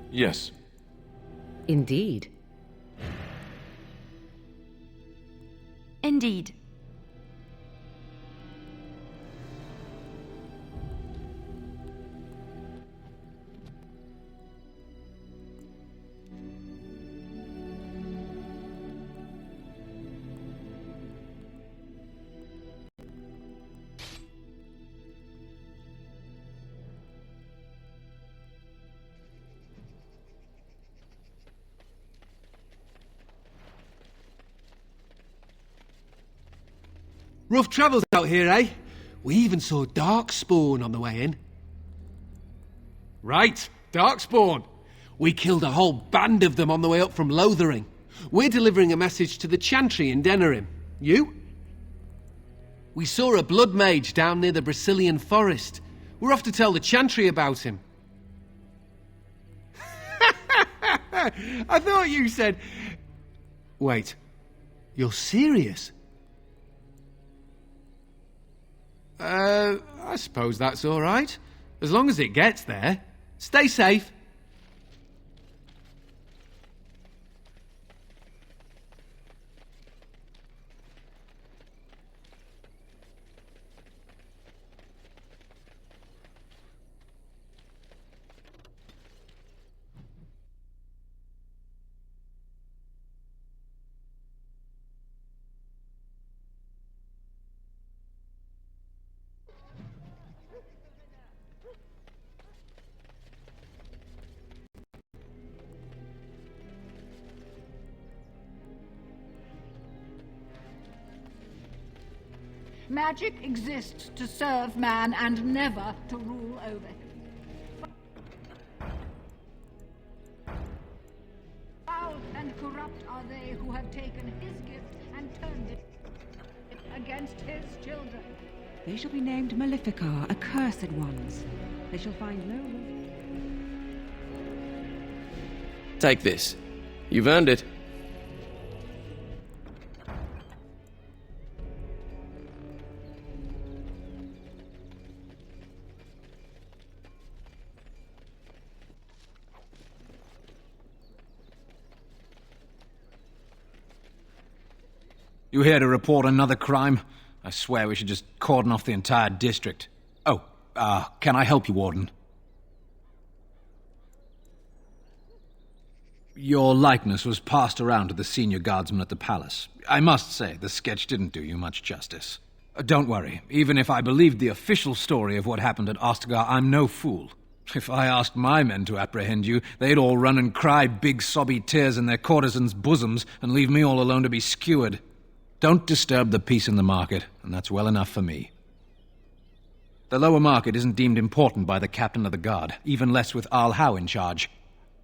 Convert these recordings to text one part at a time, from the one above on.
Yes. Indeed. Indeed. Rough travels out here, eh? We even saw Darkspawn on the way in. Right, Darkspawn. We killed a whole band of them on the way up from Lothering. We're delivering a message to the Chantry in Denerim. You? We saw a blood mage down near the Brazilian forest. We're off to tell the Chantry about him. I thought you said... Wait, you're serious? I suppose that's all right. As long as it gets there. Stay safe. Magic exists to serve man and never to rule over him. Foul and corrupt are they who have taken his gift and turned it against his children. They shall be named Maleficar, accursed ones. They shall find no... Take this. You've earned it. You here to report another crime? I swear we should just cordon off the entire district. Oh, can I help you, Warden? Your likeness was passed around to the senior guardsman at the palace. I must say, the sketch didn't do you much justice. Don't worry, even if I believed the official story of what happened at Ostagar, I'm no fool. If I asked my men to apprehend you, they'd all run and cry big sobby tears in their courtesans' bosoms and leave me all alone to be skewered. Don't disturb the peace in the market, and that's well enough for me. The lower market isn't deemed important by the captain of the guard, even less with Arl Howe in charge.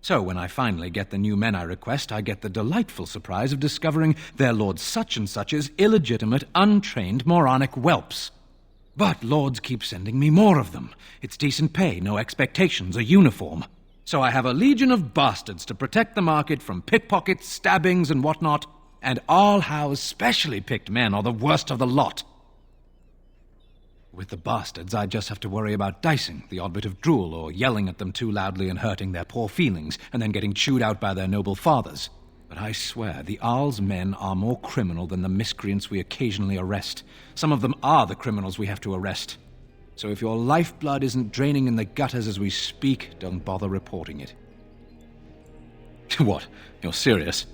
So when I finally get the new men I request, I get the delightful surprise of discovering their Lord Such-and-Such's illegitimate, untrained, moronic whelps. But lords keep sending me more of them. It's decent pay, no expectations, a uniform. So I have a legion of bastards to protect the market from pickpockets, stabbings, and whatnot. And Arl Howe's specially picked men are the worst of the lot. With the bastards, I just have to worry about dicing, the odd bit of drool, or yelling at them too loudly and hurting their poor feelings, and then getting chewed out by their noble fathers. But I swear, the Arl's men are more criminal than the miscreants we occasionally arrest. Some of them are the criminals we have to arrest. So if your lifeblood isn't draining in the gutters as we speak, don't bother reporting it. What? You're serious?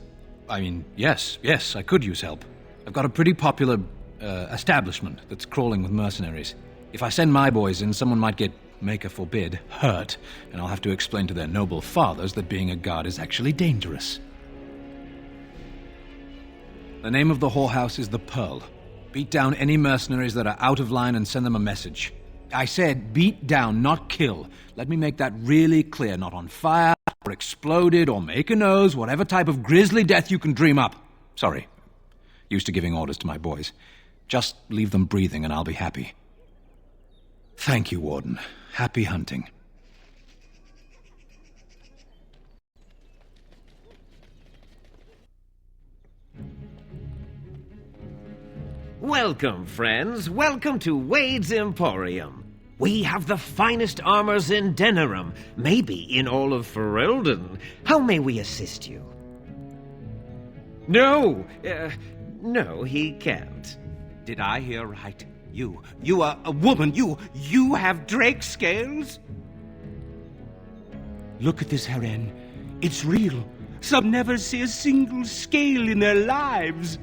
I mean, yes, I could use help. I've got a pretty popular establishment that's crawling with mercenaries. If I send my boys in, someone might get, maker forbid, hurt, and I'll have to explain to their noble fathers that being a guard is actually dangerous. The name of the whorehouse is the Pearl. Beat down any mercenaries that are out of line and send them a message. I said beat down, not kill. Let me make that really clear. Not on fire, or exploded, or make a nose, whatever type of grisly death you can dream up. Sorry. Used to giving orders to my boys. Just leave them breathing and I'll be happy. Thank you, Warden. Happy hunting. Welcome, friends. Welcome to Wade's Emporium. We have the finest armors in Denerim, maybe in all of Ferelden. How may we assist you? No, no, he can't. Did I hear right? You are a woman. You have drake scales? Look at this Heren. It's real. Some never see a single scale in their lives.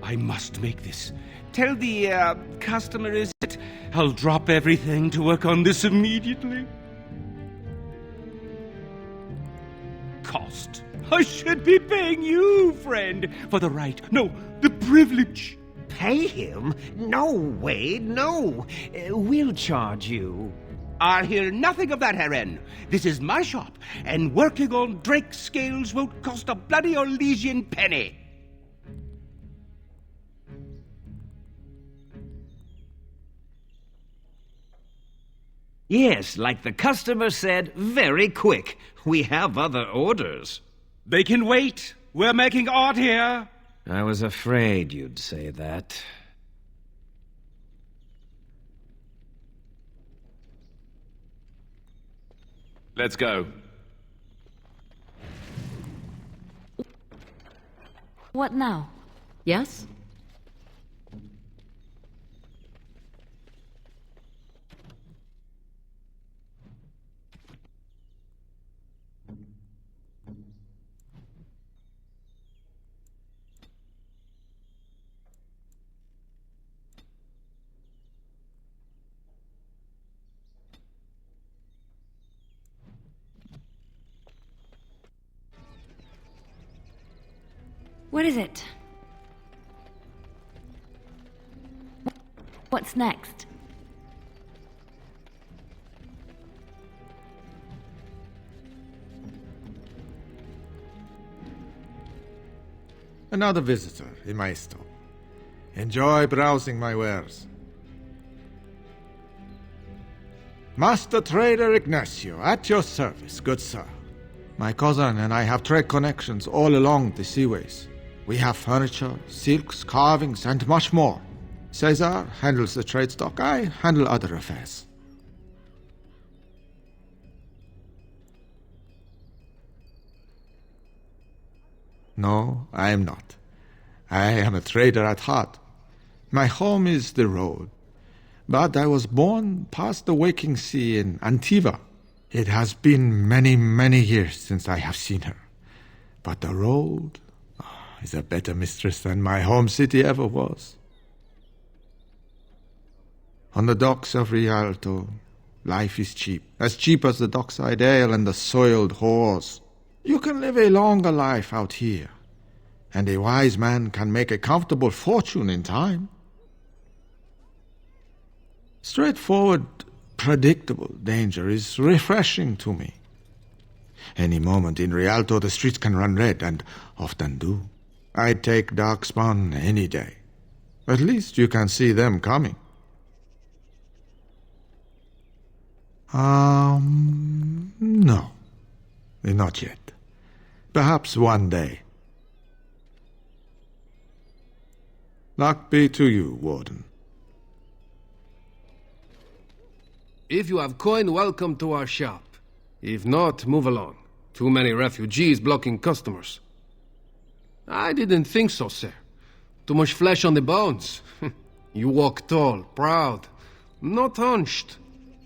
I must make this. Tell the, customer, is it? I'll drop everything to work on this immediately. Cost. I should be paying you, friend, for the right. No, the privilege. Pay him? No, Wade, no. We'll charge you. I'll hear nothing of that, Heren. This is my shop, and working on drake scales won't cost a bloody Orlesian penny. Yes, like the customer said, very quick. We have other orders. They can wait. We're making art here. I was afraid you'd say that. Let's go. What now? Yes? What is it? What's next? Another visitor in my store. Enjoy browsing my wares. Master Trader Ignacio, at your service, good sir. My cousin and I have trade connections all along the seaways. We have furniture, silks, carvings, and much more. Cesar handles the trade stock, I handle other affairs. No, I am not. I am a trader at heart. My home is the road. But I was born past the waking sea in Antiva. It has been many, many years since I have seen her. But the road is a better mistress than my home city ever was. On the docks of Rialto, life is cheap. As cheap as the dockside ale and the soiled whores. You can live a longer life out here. And a wise man can make a comfortable fortune in time. Straightforward, predictable danger is refreshing to me. Any moment in Rialto the streets can run red, and often do. I'd take Darkspawn any day. At least you can see them coming. No. Not yet. Perhaps one day. Luck be to you, Warden. If you have coin, welcome to our shop. If not, move along. Too many refugees blocking customers. I didn't think so, sir. Too much flesh on the bones. You walk tall, proud, not hunched.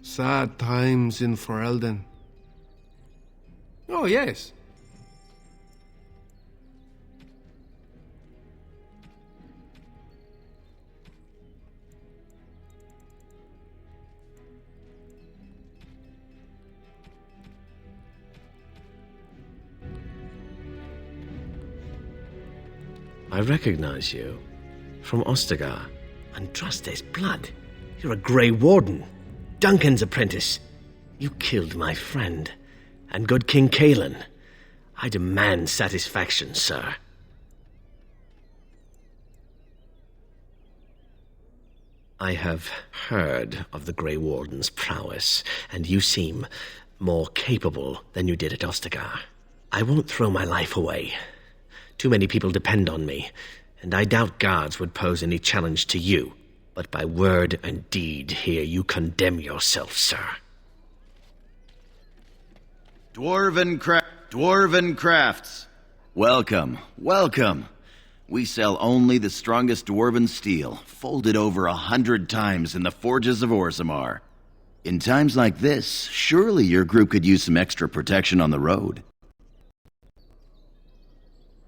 Sad times in Ferelden. Oh, yes. I recognize you. From Ostagar. Andraste's blood. You're a Grey Warden. Duncan's apprentice. You killed my friend. And good King Cailan. I demand satisfaction, sir. I have heard of the Grey Warden's prowess, and you seem more capable than you did at Ostagar. I won't throw my life away. Too many people depend on me, and I doubt guards would pose any challenge to you. but by word and deed here you condemn yourself, sir. Dwarven crafts. Welcome, welcome. We sell only the strongest dwarven steel, folded over 100 times in the forges of Orzammar. In times like this, surely your group could use some extra protection on the road.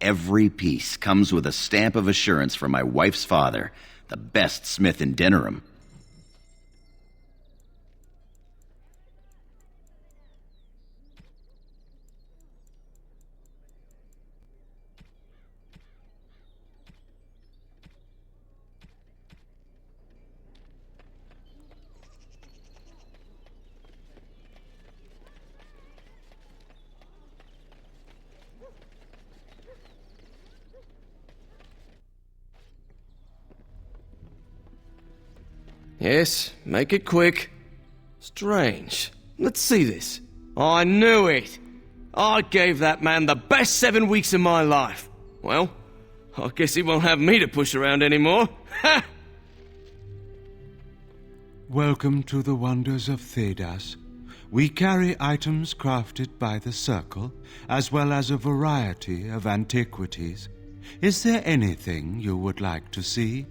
Every piece comes with a stamp of assurance from my wife's father, the best smith in Denerim. Yes, make it quick. Strange. Let's see this. I knew it! I gave that man the best 7 weeks of my life. Well, I guess he won't have me to push around anymore. Ha! Welcome to the wonders of Thedas. We carry items crafted by the Circle, as well as a variety of antiquities. Is there anything you would like to see?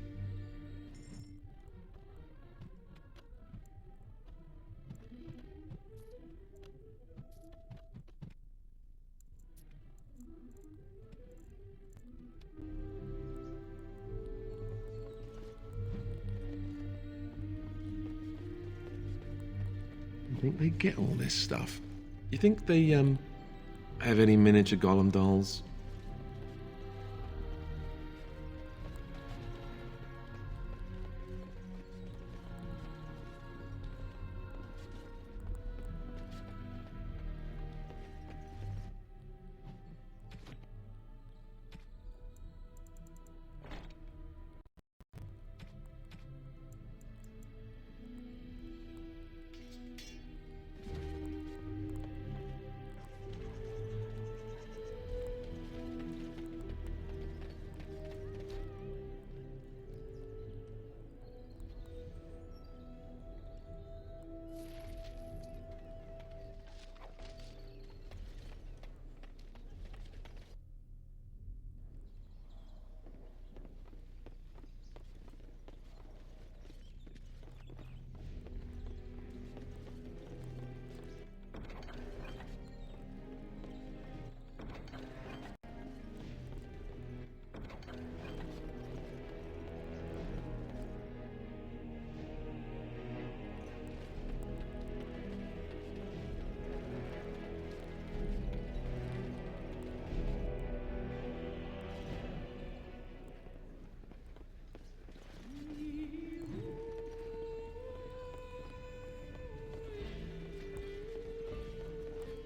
You think they get all this stuff? You think they, have any miniature golem dolls?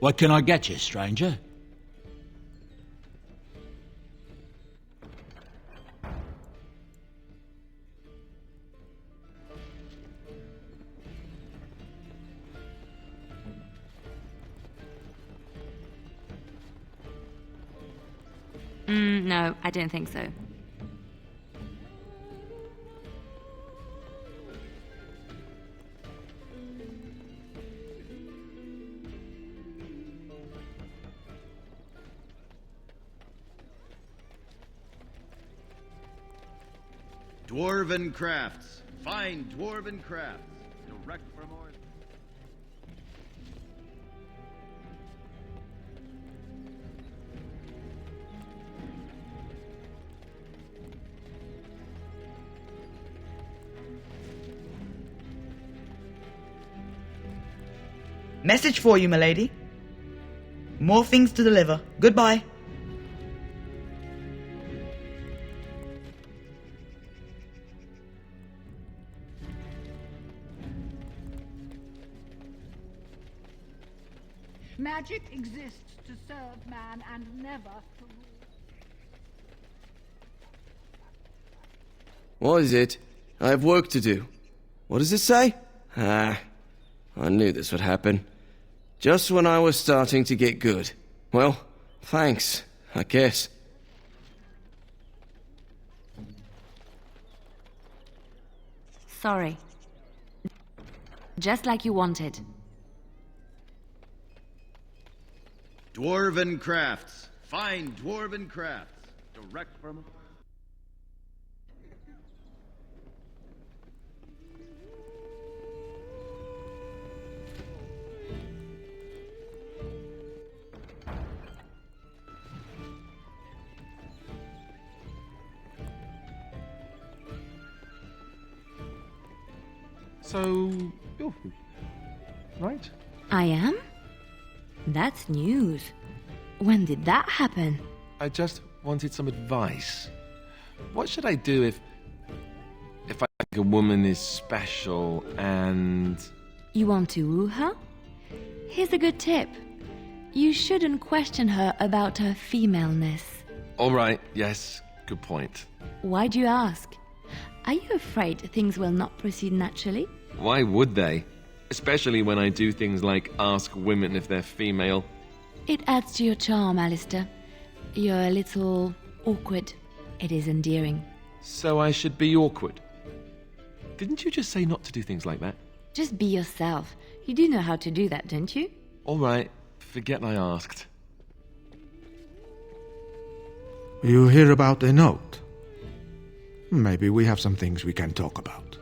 What can I get you, stranger? No, I don't think so. Dwarven crafts. Fine dwarven crafts. Direct from Orzammar. Message for you, milady. More things to deliver. Goodbye. Magic exists to serve man and never to rule. What is it? I have work to do. What does it say? I knew this would happen. Just when I was starting to get good. Well, thanks, I guess. Sorry. Just like you wanted. Dwarven crafts. Fine dwarven crafts. Direct from... So, you're right? I am? That's news. When did that happen? I just wanted some advice. What should I do if I think a woman is special and... You want to woo her? Here's a good tip. You shouldn't question her about her femaleness. All right, yes, good point. Why do you ask? Are you afraid things will not proceed naturally? Why would they? Especially when I do things like ask women if they're female. It adds to your charm, Alistair. You're a little awkward. It is endearing. So I should be awkward? Didn't you just say not to do things like that? Just be yourself. You do know how to do that, don't you? All right, forget I asked. You hear about a note? Maybe we have some things we can talk about.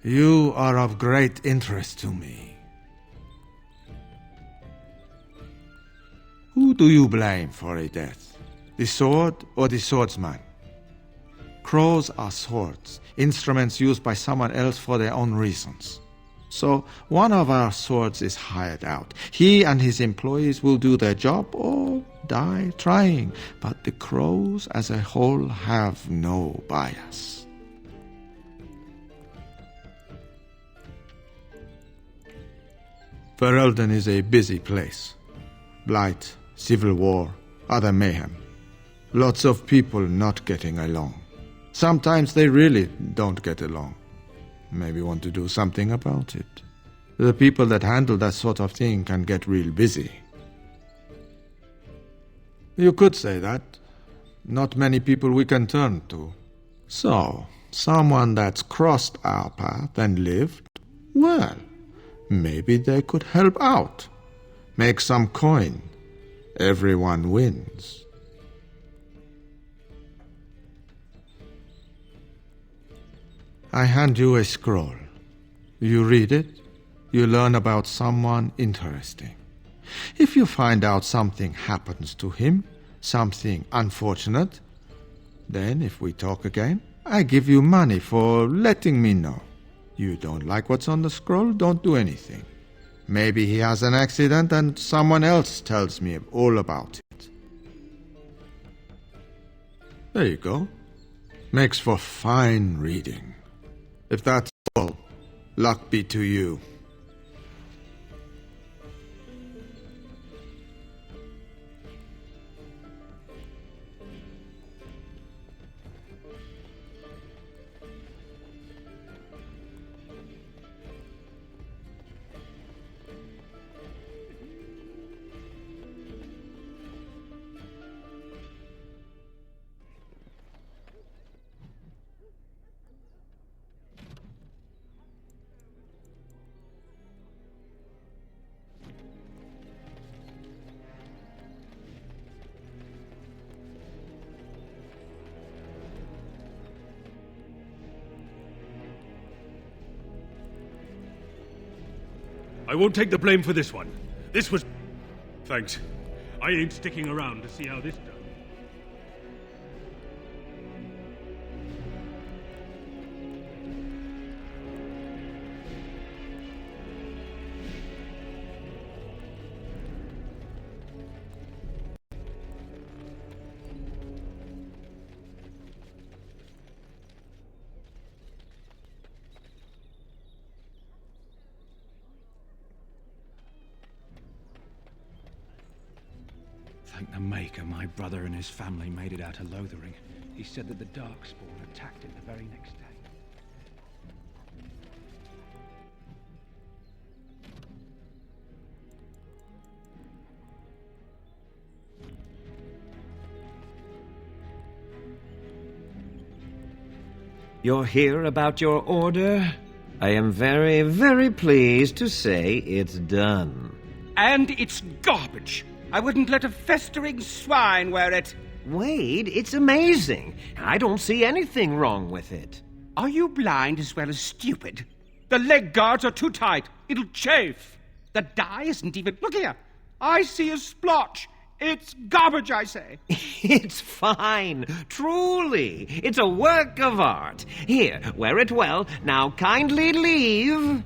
You are of great interest to me. Who do you blame for a death? The sword or the swordsman? Crows are swords, instruments used by someone else for their own reasons. So one of our swords is hired out. He and his employees will do their job or die trying, but the crows as a whole have no bias. Ferelden is a busy place. Blight, civil war, other mayhem. Lots of people not getting along. Sometimes they really don't get along. Maybe want to do something about it. The people that handle that sort of thing can get real busy. You could say that. Not many people we can turn to. So, someone that's crossed our path and lived, well, maybe they could help out. Make some coin. Everyone wins. I hand you a scroll. You read it, you learn about someone interesting. If you find out something happens to him, something unfortunate, then if we talk again, I give you money for letting me know. You don't like what's on the scroll, don't do anything. Maybe he has an accident and someone else tells me all about it. There you go. Makes for fine reading. If that's all, luck be to you. I won't take the blame for this one. This was... Thanks. I ain't sticking around to see how this does. Thank the Maker my brother and his family made it out of Lothering. He said that the Darkspawn attacked it the very next day. You're here about your order? I am very, very pleased to say it's done. And it's garbage. I wouldn't let a festering swine wear it. Wade, it's amazing. I don't see anything wrong with it. Are you blind as well as stupid? The leg guards are too tight. It'll chafe. The dye isn't even... Look here. I see a splotch. It's garbage, I say. It's fine. Truly. It's a work of art. Here, wear it well. Now kindly leave.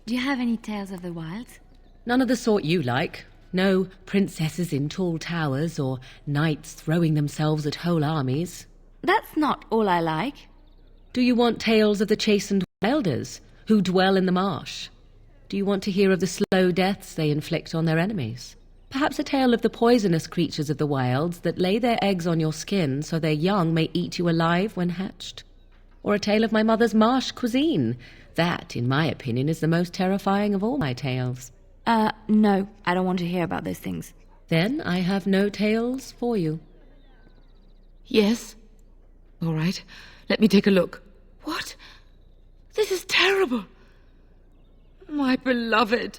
Do you have any tales of the wilds? None of the sort you like. No princesses in tall towers or knights throwing themselves at whole armies. That's not all I like. Do you want tales of the chastened elders who dwell in the marsh? Do you want to hear of the slow deaths they inflict on their enemies? Perhaps a tale of the poisonous creatures of the wilds that lay their eggs on your skin so their young may eat you alive when hatched? Or a tale of my mother's marsh cuisine? That, in my opinion, is the most terrifying of all my tales. No, I don't want to hear about those things. Then I have no tales for you. Yes? All right, let me take a look. What? This is terrible. My beloved.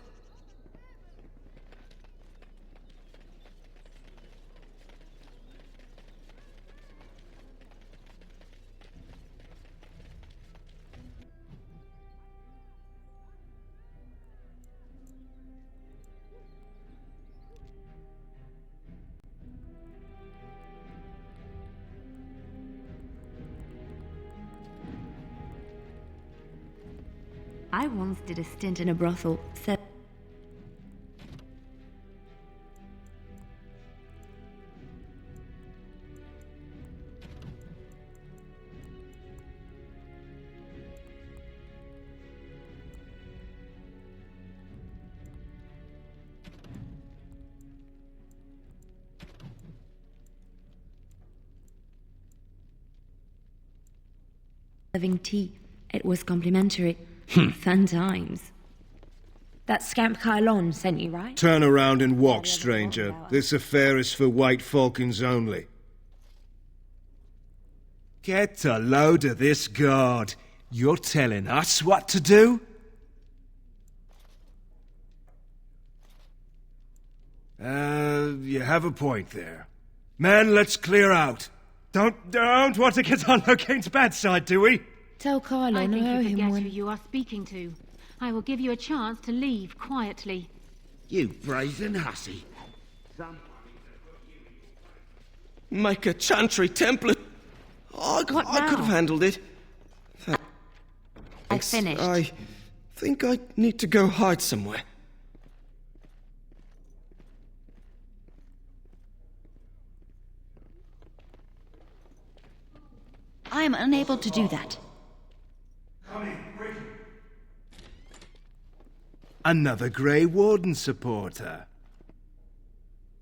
I once did a stint in a brothel. Serving tea. It was complimentary. Fun times. That scamp Kylon sent you, right? Turn around and walk, stranger. This affair is for white falcons only. Get a load of this guard. You're telling us what to do? You have a point there. Man, let's clear out. Don't want to get on Locane's bad side, do we? Tell Kylon I think I owe you him forget one. who you are speaking to. I will give you a chance to leave quietly. You brazen hussy. Make a chantry temple. I could have handled it. I finished. I think I need to go hide somewhere. I am unable to do that. Another Grey Warden supporter.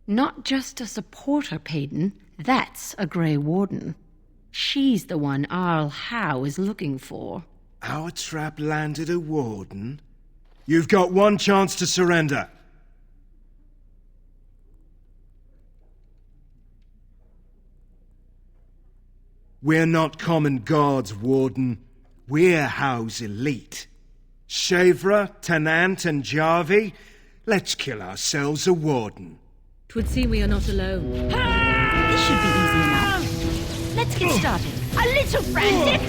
Not just a supporter, Payton. That's a Grey Warden. She's the one Arl Howe is looking for. Our trap landed a warden? You've got one chance to surrender. We're not common guards, Warden. We're Howe's elite. Shavra, Tennant, and Jarvie, let's kill ourselves a warden. 'Twould seem we are not alone. This should be easy enough. Let's get started. A little frantic?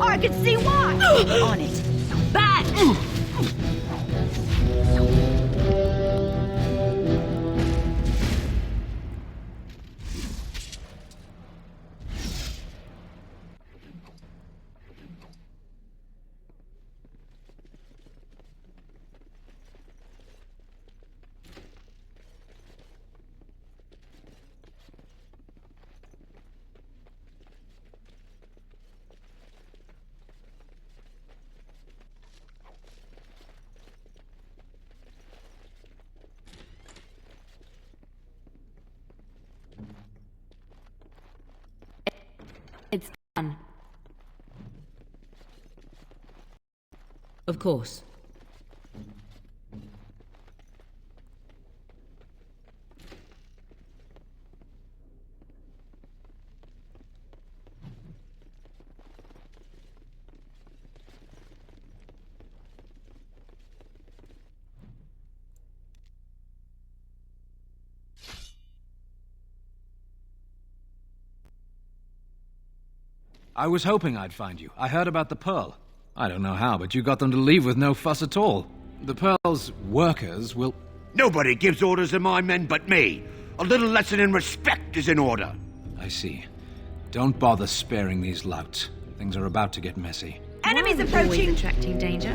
I can see why. On it. Back! Of course. I was hoping I'd find you. I heard about the Pearl. I don't know how, but you got them to leave with no fuss at all. The Pearl's workers will... Nobody gives orders to my men but me. A little lesson in respect is in order. I see. Don't bother sparing these louts. Things are about to get messy. Enemies Always approaching! attracting danger.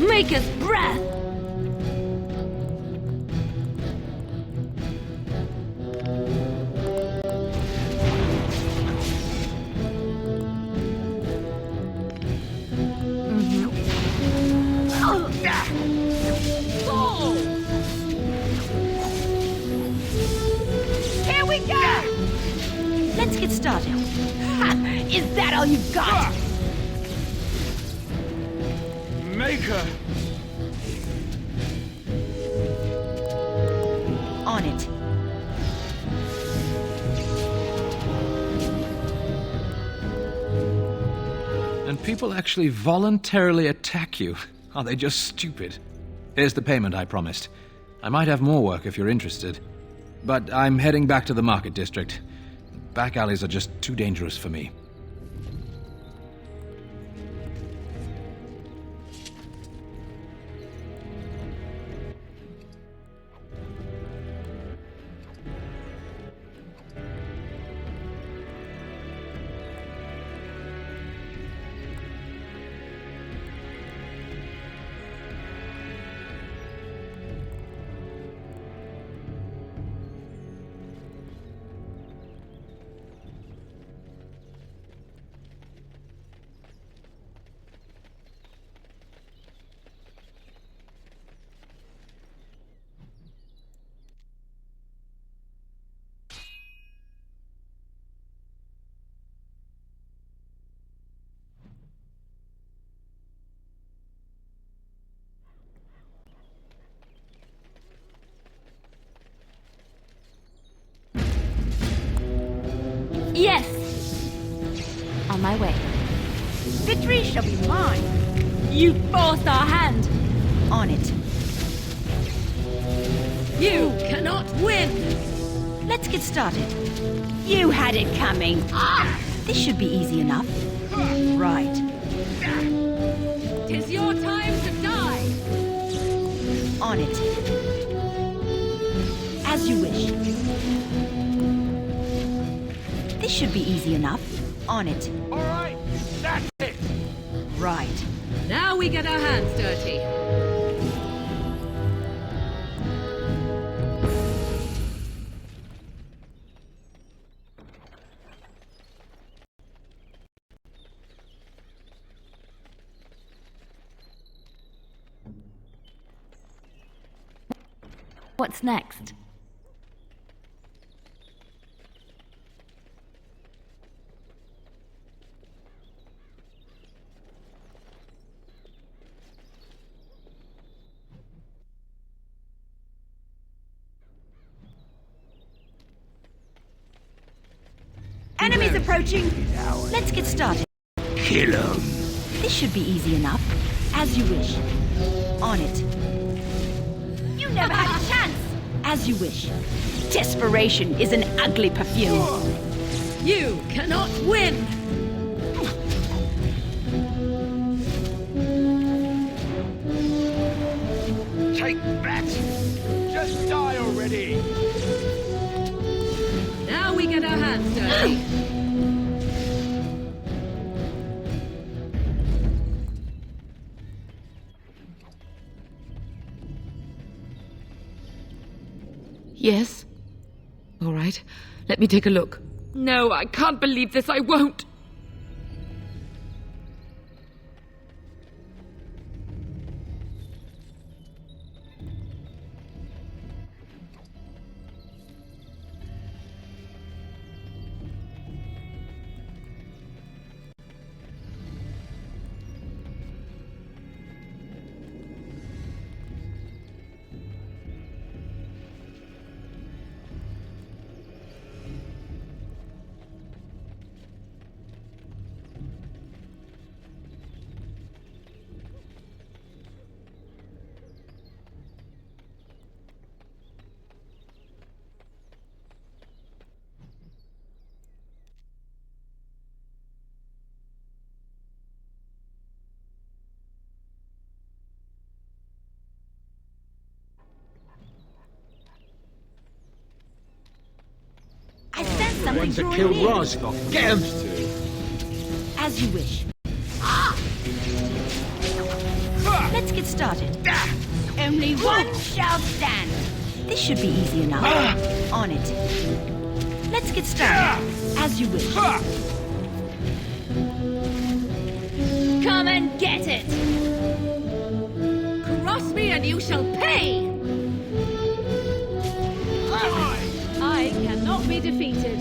Maker's breath! Here we go! Let's get started. Ha! Is that all you've got? Maker! On it. And people actually voluntarily attack you. Are they just stupid? Here's the payment I promised. I might have more work if you're interested. But I'm heading back to the market district. Back alleys are just too dangerous for me. Yes! On my way. Victory shall be mine. You forced our hand! On it. You cannot win! Let's get started. You had it coming. This should be easy enough. Right. Tis your time to die! On it. As you wish. This should be easy enough. On it. All right, that's it. Right. Now we get our hands dirty. What's next? Enemies approaching! Let's get started. Kill him. This should be easy enough. As you wish. On it. You never had a chance. As you wish. Desperation is an ugly perfume. You cannot win! Take that. Just die already. Now we get our hands dirty. Yes? All right. Let me take a look. No, I can't believe this. I won't. something to drawing kill near. Redcliffe. Get him to. As you wish. Let's get started. Only one shall stand. This should be easy enough. On it. Let's get started. As you wish. Come and get it! Cross me and you shall pay! I cannot be defeated.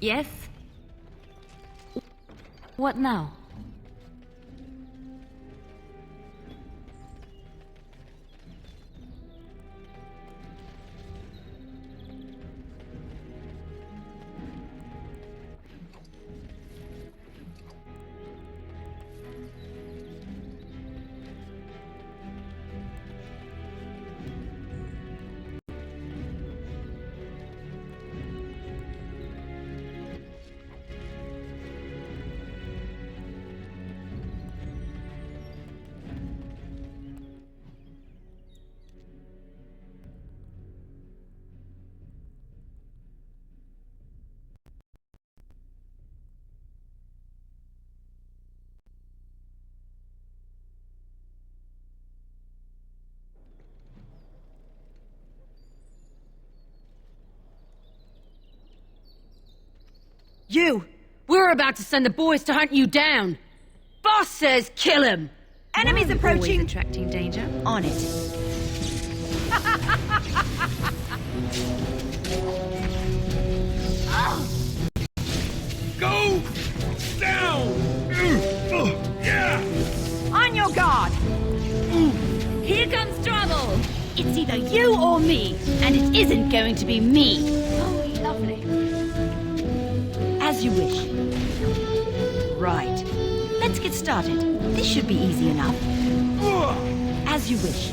Yes? What now? You! We're about to send the boys to hunt you down! Boss says kill him! Enemies approaching! Always attracting danger. On it. Go down! Yeah! On your guard! Here comes trouble! It's either you or me, and it isn't going to be me! Oh, lovely. As you wish. Right. Let's get started. This should be easy enough. As you wish.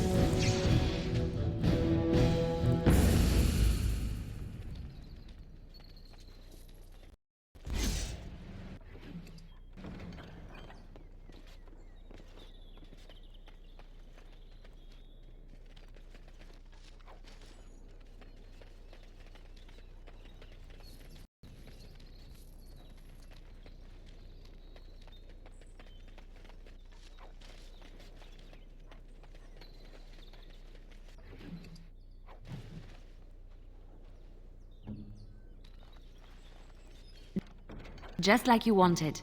Just like you wanted.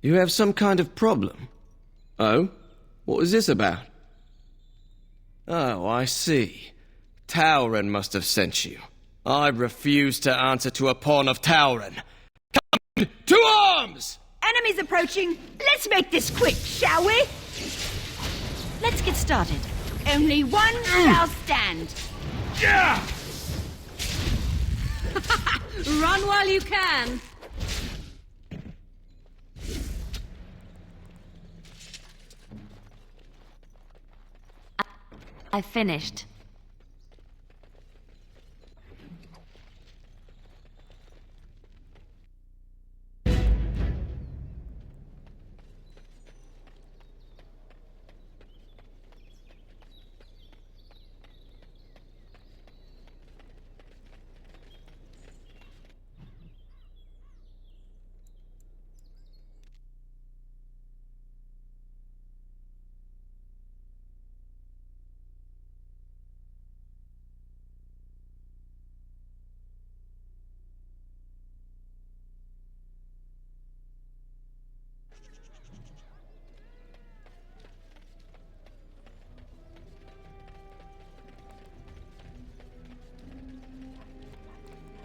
You have some kind of problem? Oh? What was this about? Oh, I see. Tauren must have sent you. I refuse to answer to a pawn of Tauren. Come to arms! Enemies approaching! Let's make this quick, shall we? Let's get started. Only one shall stand. Yeah! Run while you can! I finished.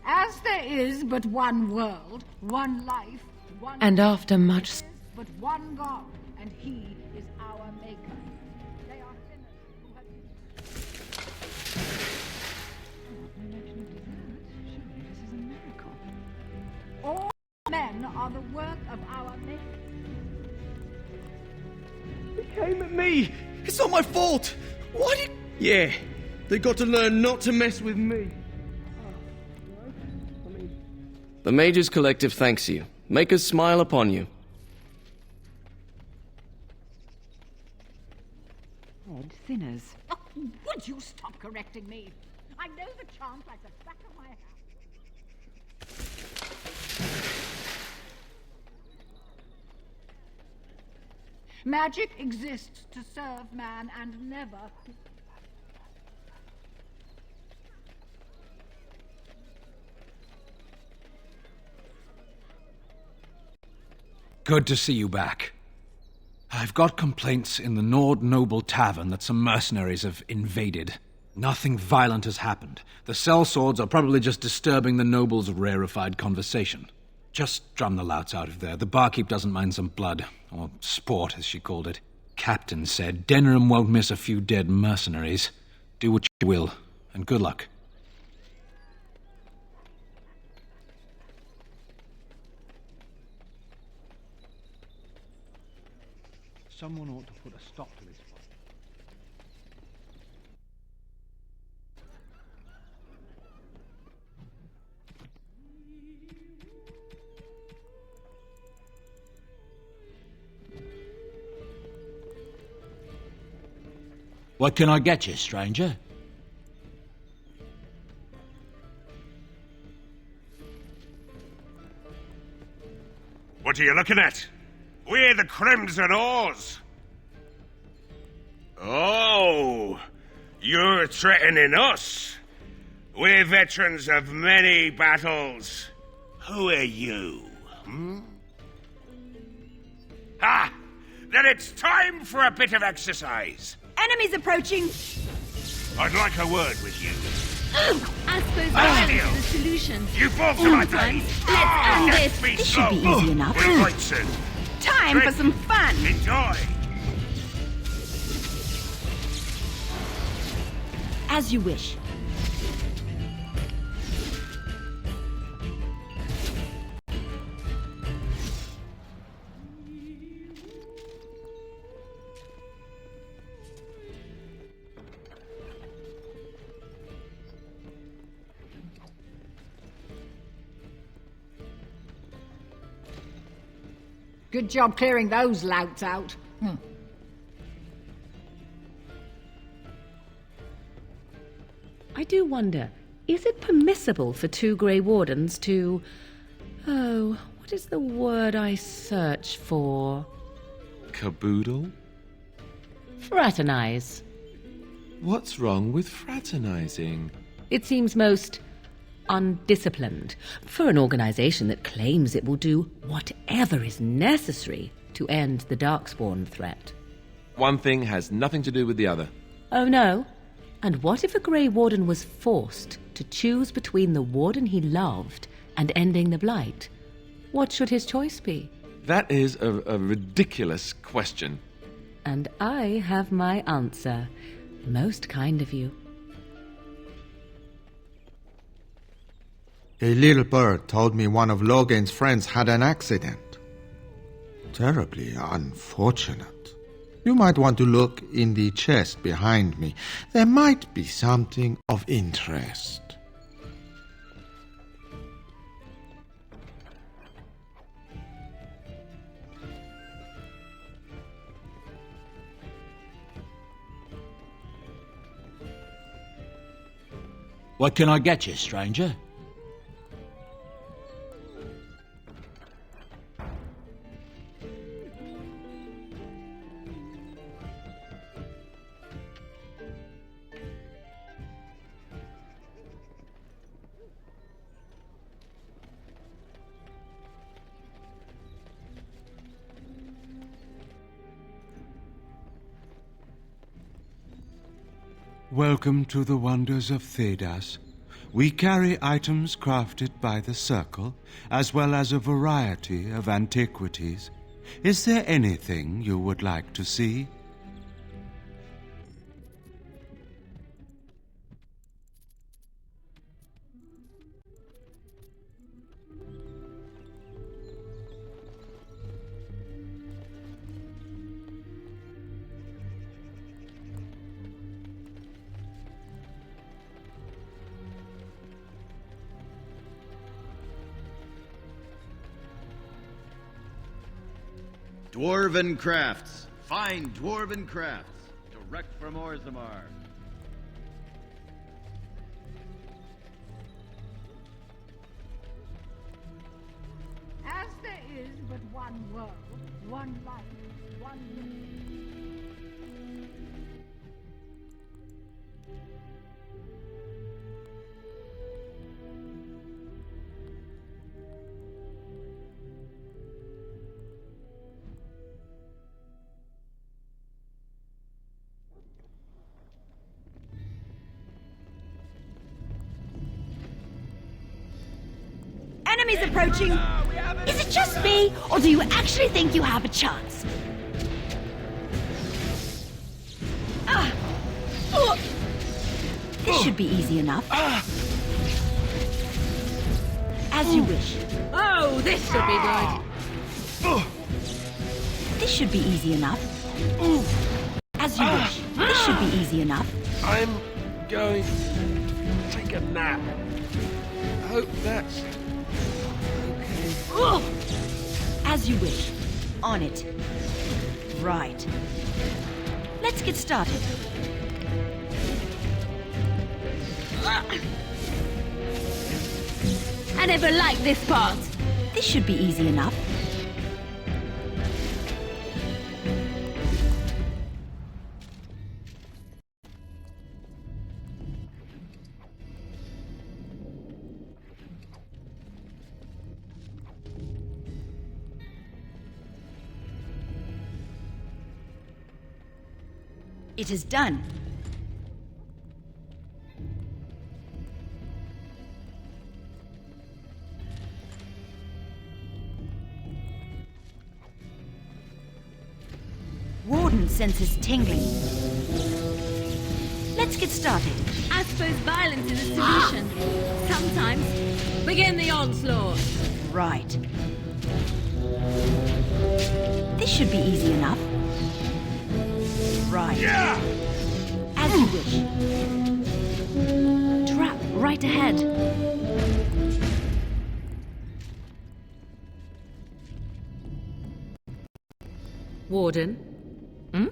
As there is but one world, one life, one... And after much... but one God, and he is our maker. They are sinners who have... No mention of dessert. Surely this is a miracle. All men are the work of our maker. He came at me! It's not my fault! Why did... Yeah, they got to learn not to mess with me. The Mage's Collective thanks you. Make us smile upon you. Odd sinners. Oh, would you stop correcting me? I know the chant like the back of my hand. Magic exists to serve man and never... Good to see you back. I've got complaints in the Nord Noble Tavern that some mercenaries have invaded. Nothing violent has happened. The sellswords are probably just disturbing the noble's rarefied conversation. Just drum the louts out of there. The barkeep doesn't mind some blood, or sport as she called it. Captain said Denerim won't miss a few dead mercenaries. Do what you will, and good luck. Someone ought to put a stop to this one. What can I get you, stranger? What are you looking at? We're the Crimson Oars. Oh, you're threatening us. We're veterans of many battles. Who are you? Ah, then it's time for a bit of exercise. Enemies approaching! I'd like a word with you. I suppose Bastille! the solution. You fall to my blade. Let's end this. Be This slow. should be easy enough. We'll fight soon. Time for some fun! Enjoy. As you wish. Good job clearing those louts out. I do wonder, is it permissible for two Grey Wardens to... Oh, what is the word I search for? Caboodle? Fraternize. What's wrong with fraternizing? It seems most undisciplined for an organization that claims it will do whatever is necessary to end the Darkspawn threat. One thing has nothing to do with the other. Oh no? And what if a Grey Warden was forced to choose between the Warden he loved and ending the Blight? What should his choice be? That is a ridiculous question. And I have my answer. Most kind of you. A little bird told me one of Logan's friends had an accident. Terribly unfortunate. You might want to look in the chest behind me. There might be something of interest. What can I get you, stranger? Welcome to the wonders of Thedas. We carry items crafted by the Circle, as well as a variety of antiquities. Is there anything you would like to see? Dwarven crafts. Fine dwarven crafts. Direct from Orzammar. As there is but one world, one life, one Enemies approaching! Is it just me, or do you actually think you have a chance? This should be easy enough. As you wish. Oh, this should be good. This should be easy enough. As you wish. This should be easy enough. I'm going to take a nap. I hope that's okay. As you wish. On it. Right. Let's get started. I never liked this part. This should be easy enough. It is done. Warden senses tingling. Let's get started. I suppose violence is a solution. Sometimes. Begin the onslaught. Right. This should be easy enough. Right. Yeah! As you wish. Trap right ahead. Warden? Hmm?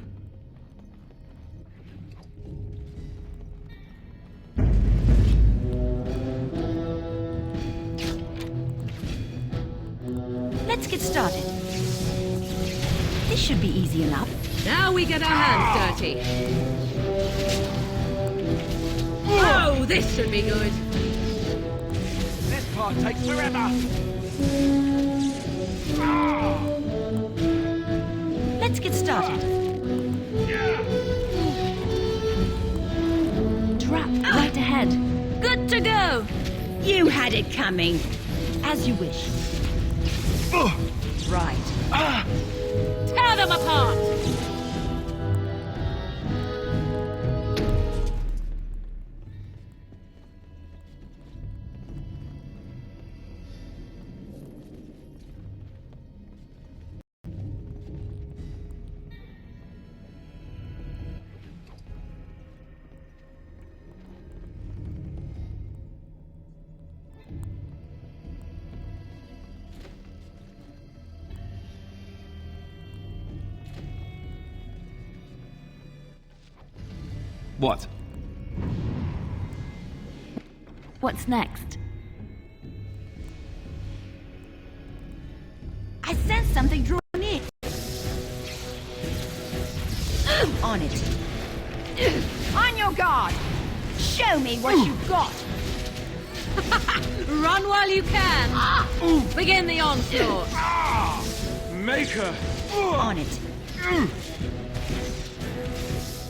Let's get started. This should be easy enough. Now we get our hands dirty. Oh, this should be good. This part takes forever. Let's get started. Trap right ahead. Good to go. You had it coming. As you wish. Right. Tear them apart. What? What's next? I sense something drawing near. On it. On your guard. Show me what you've got. Run while you can. Begin the onslaught. Maker! On it.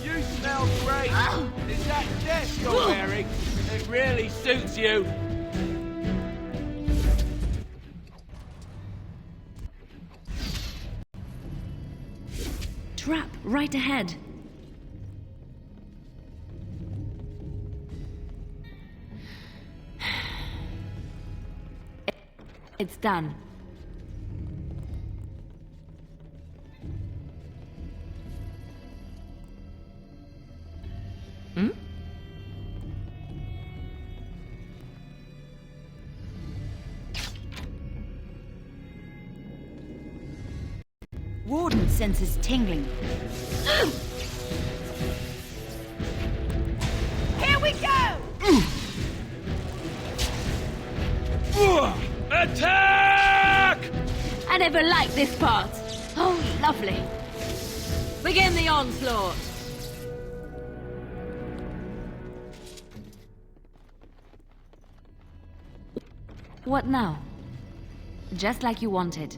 You smell great! Is that desk you're wearing? It really suits you! Trap right ahead. It's done. Hmm? Warden senses tingling. Here we go! Attack! I never liked this part. Oh, lovely. Begin the onslaught. What now? Just like you wanted.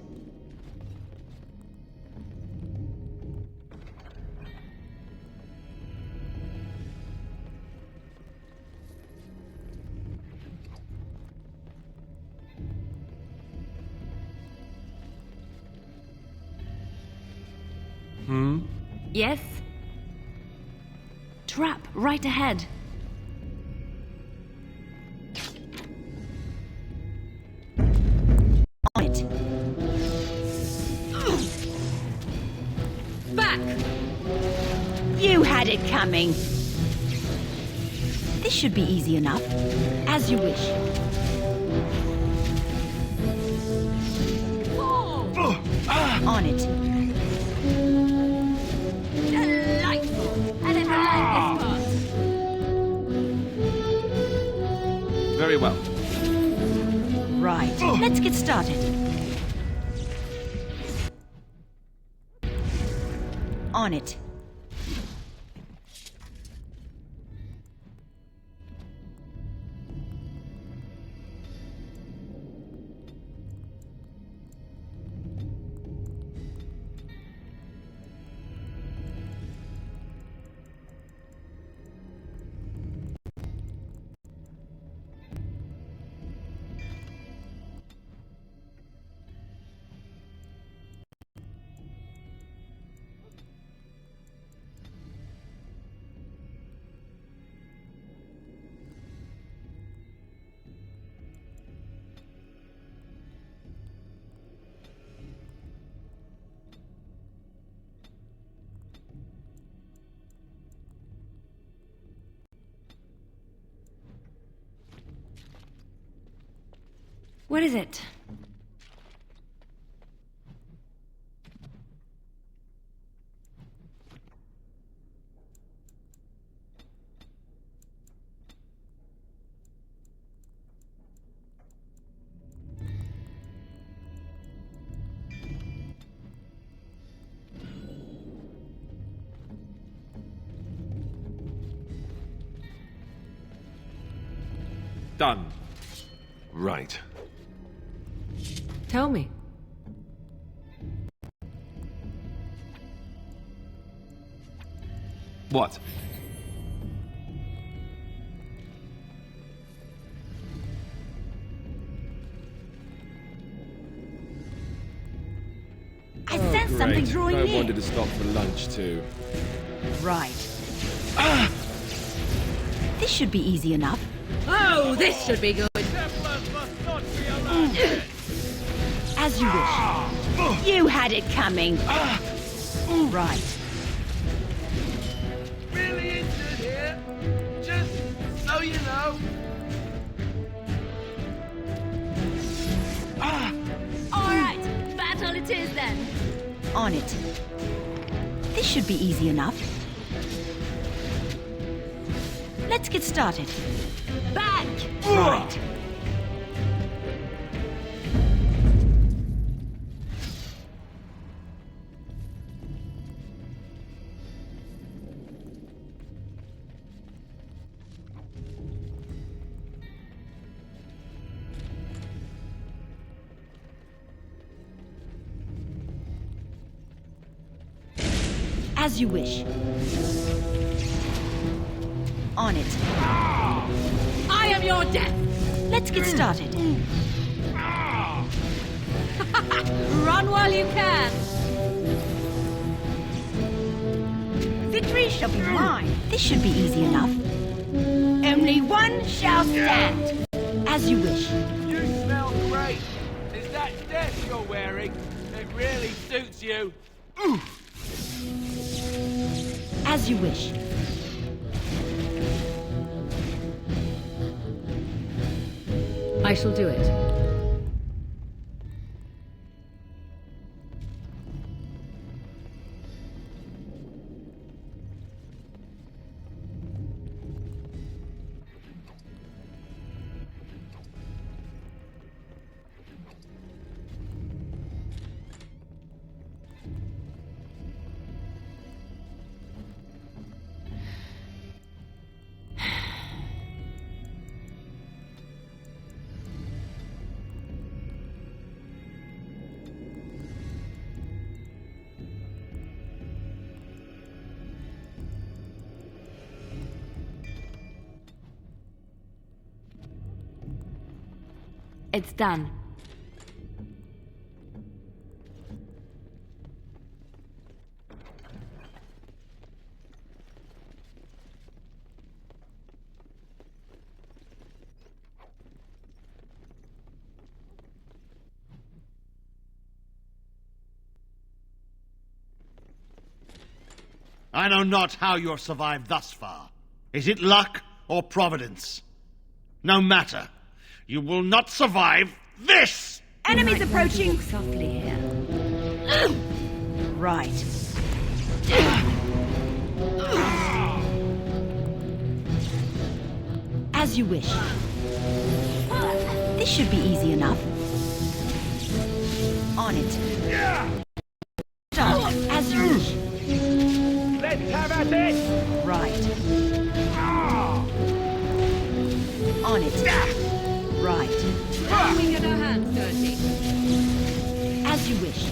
Yes? Trap right ahead. On it. Back! You had it coming. This should be easy enough. As you wish. On it. Delightful! I never liked this part. Very well. Right. Let's get started. On it. What is it? Done. Right. Tell me. What? I sense something drawing I near. wanted to stop for lunch too. Right. This should be easy enough. Oh, this should be good. As you wish. You had it coming. Right. Really injured here? Just so you know. All right, battle it is then. On it. This should be easy enough. Let's get started. Back! Right. As you wish. On it. I am your death! Let's get started. Run while you can! Victory shall be mine. This should be easy enough. Only one shall stand. As you wish. You smell great. Is that death you're wearing? It really suits you. As you wish. I shall do it. It's done. I know not how you have survived thus far. Is it luck or providence? No matter. You will not survive this! Enemies approaching! Walk softly here. Right. As you wish. This should be easy enough. On it. Start as you wish. Let's have at it! Right. On it. Right. Let me get our hands dirty. As you wish.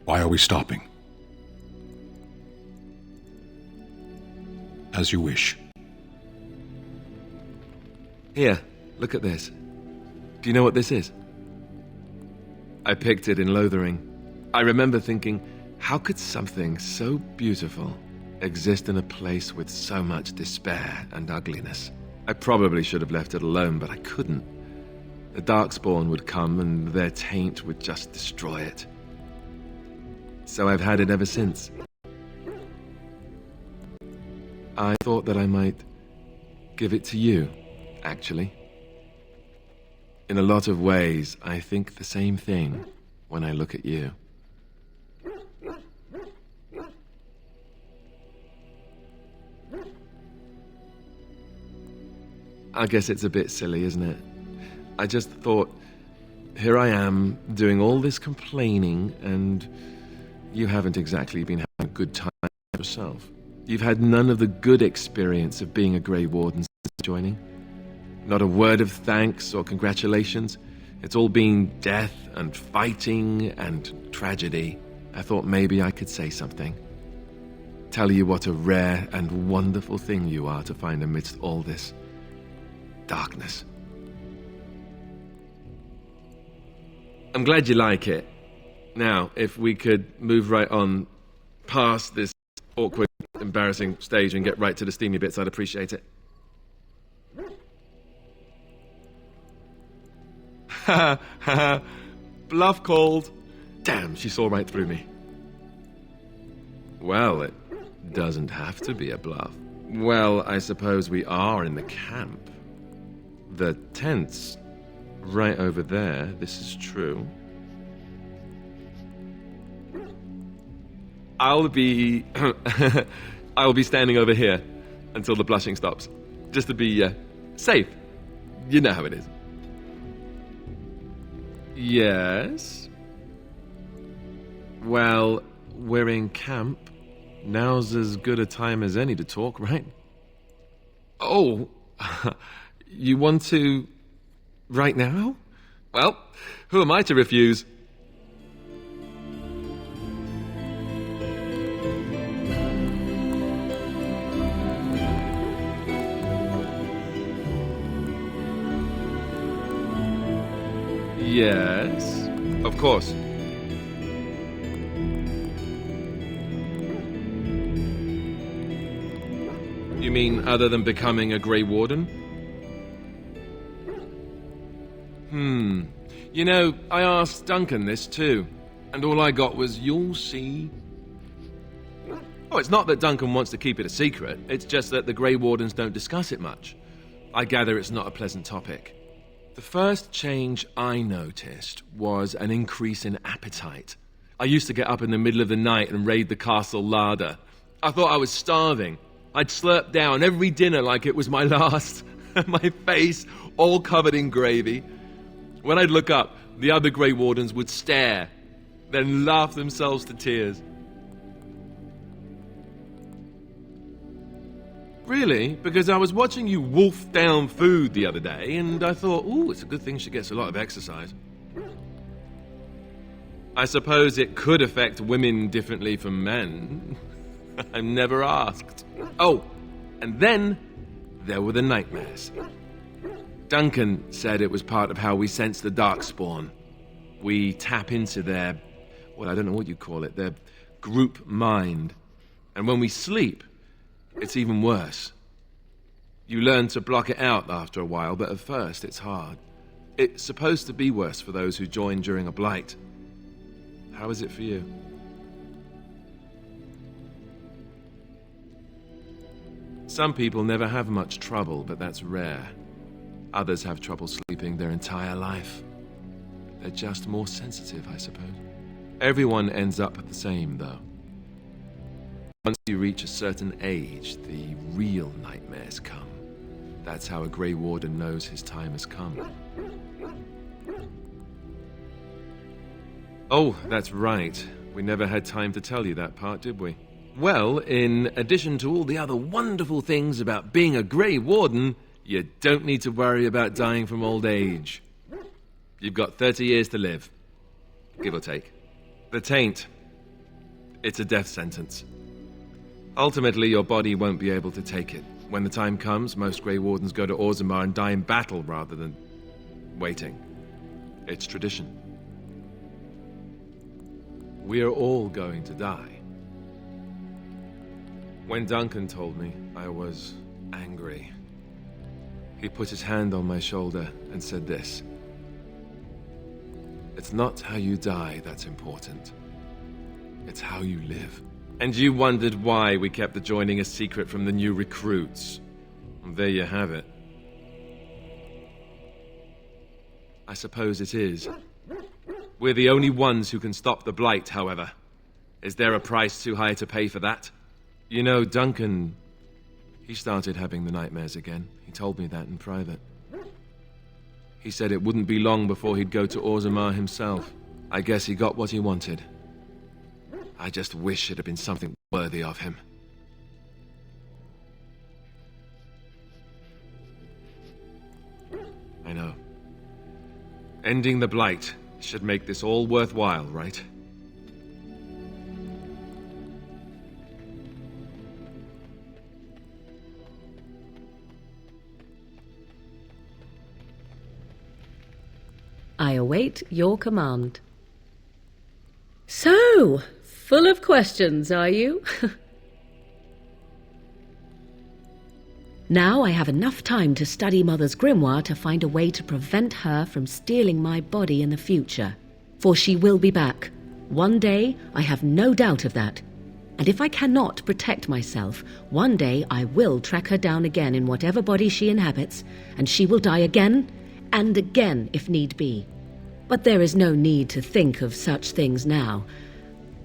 Why are we stopping? As you wish. Here, look at this. Do you know what this is? I picked it in Lothering. I remember thinking, how could something so beautiful exist in a place with so much despair and ugliness? I probably should have left it alone, but I couldn't. The Darkspawn would come and their taint would just destroy it. So I've had it ever since. I thought that I might give it to you, actually. In a lot of ways, I think the same thing when I look at you. I guess it's a bit silly, isn't it? I just thought, here I am, doing all this complaining, and you haven't exactly been having a good time yourself. You've had none of the good experience of being a Grey Warden since joining. Not a word of thanks or congratulations. It's all been death and fighting and tragedy. I thought maybe I could say something. Tell you what a rare and wonderful thing you are to find amidst all this darkness. I'm glad you like it. Now, if we could move right on past this awkward, embarrassing stage and get right to the steamy bits, I'd appreciate it. Ha ha! Bluff called. Damn, she saw right through me. Well, it doesn't have to be a bluff. Well, I suppose we are in the camp. The tent's right over there. This is true. I'll be standing over here until the blushing stops, just to be safe. You know how it is. Yes. Well, we're in camp. Now's as good a time as any to talk, right? Oh, you want to right now? Well, who am I to refuse? Yes, of course. You mean other than becoming a Grey Warden? You know, I asked Duncan this too, and all I got was, you'll see. Oh, it's not that Duncan wants to keep it a secret, it's just that the Grey Wardens don't discuss it much. I gather it's not a pleasant topic. The first change I noticed was an increase in appetite. I used to get up in the middle of the night and raid the castle larder. I thought I was starving. I'd slurp down every dinner like it was my last, my face all covered in gravy. When I'd look up, the other Grey Wardens would stare, then laugh themselves to tears. Really? Because I was watching you wolf down food the other day, and I thought, ooh, it's a good thing she gets a lot of exercise. I suppose it could affect women differently from men. I've never asked. Oh, and then there were the nightmares. Duncan said it was part of how we sense the Darkspawn. We tap into their, well, I don't know what you call it, their group mind. And when we sleep, it's even worse. You learn to block it out after a while, but at first it's hard. It's supposed to be worse for those who join during a blight. How is it for you? Some people never have much trouble, but that's rare. Others have trouble sleeping their entire life. They're just more sensitive, I suppose. Everyone ends up the same, though. Once you reach a certain age, the real nightmares come. That's how a Grey Warden knows his time has come. Oh, that's right. We never had time to tell you that part, did we? Well, in addition to all the other wonderful things about being a Grey Warden, you don't need to worry about dying from old age. You've got 30 years to live, give or take. The taint, it's a death sentence. Ultimately, your body won't be able to take it. When the time comes, most Grey Wardens go to Orzammar and die in battle rather than waiting. It's tradition. We're all going to die. When Duncan told me, I was angry. He put his hand on my shoulder and said this: "It's not how you die that's important. It's how you live." And you wondered why we kept the joining a secret from the new recruits. And there you have it. I suppose it is. We're the only ones who can stop the blight, however. Is there a price too high to pay for that? You know, Duncan, he started having the nightmares again. He told me that in private. He said it wouldn't be long before he'd go to Orzammar himself. I guess he got what he wanted. I just wish it had been something worthy of him. I know. Ending the blight should make this all worthwhile, right? I await your command. So, full of questions, are you? Now I have enough time to study Mother's grimoire to find a way to prevent her from stealing my body in the future. For she will be back. One day, I have no doubt of that. And if I cannot protect myself, one day I will track her down again in whatever body she inhabits, and she will die again and again if need be. But there is no need to think of such things now.